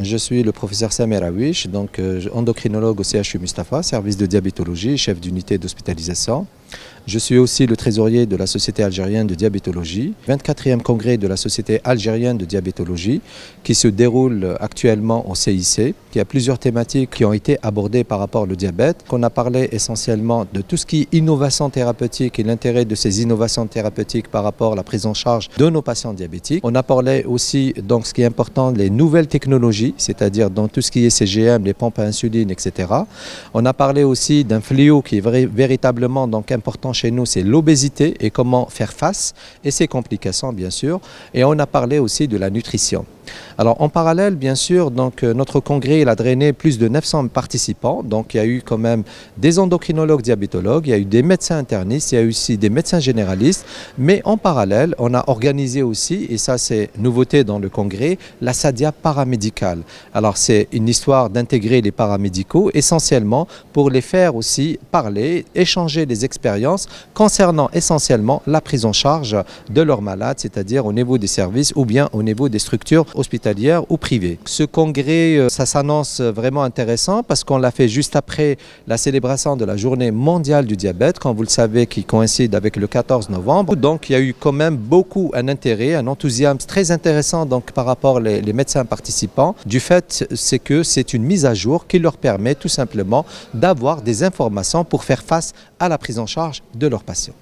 Je suis le professeur Samer Awish, donc endocrinologue au CHU Mustapha, service de diabétologie, chef d'unité d'hospitalisation. Je suis aussi le trésorier de la Société algérienne de diabétologie, 24e congrès de la Société algérienne de diabétologie qui se déroule actuellement au CIC. Il y a plusieurs thématiques qui ont été abordées par rapport au diabète, qu'on a parlé essentiellement de tout ce qui est innovation thérapeutique et l'intérêt de ces innovations thérapeutiques par rapport à la prise en charge de nos patients diabétiques. On a parlé aussi, donc ce qui est important, les nouvelles technologies, c'est-à-dire dans tout ce qui est CGM, les pompes à insuline, etc. On a parlé aussi d'un fléau qui est véritablement donc important chez nous, c'est l'obésité et comment faire face et ses complications bien sûr. Et on a parlé aussi de la nutrition. Alors en parallèle, bien sûr, donc, notre congrès il a drainé plus de 900 participants. Donc il y a eu quand même des endocrinologues diabétologues, il y a eu des médecins internistes, il y a eu aussi des médecins généralistes. Mais en parallèle, on a organisé aussi, et ça c'est nouveauté dans le congrès, la SADIA paramédicale. Alors c'est une histoire d'intégrer les paramédicaux essentiellement pour les faire aussi parler, échanger des expériences concernant essentiellement la prise en charge de leurs malades, c'est-à-dire au niveau des services ou bien au niveau des structures hospitalières ou privées. Ce congrès, ça s'annonce vraiment intéressant parce qu'on l'a fait juste après la célébration de la journée mondiale du diabète, comme vous le savez, qui coïncide avec le 14 novembre. Donc il y a eu quand même beaucoup un intérêt, un enthousiasme très intéressant donc, par rapport aux médecins participants. Du fait, c'est que c'est une mise à jour qui leur permet tout simplement d'avoir des informations pour faire face à la prise en charge de leurs patients.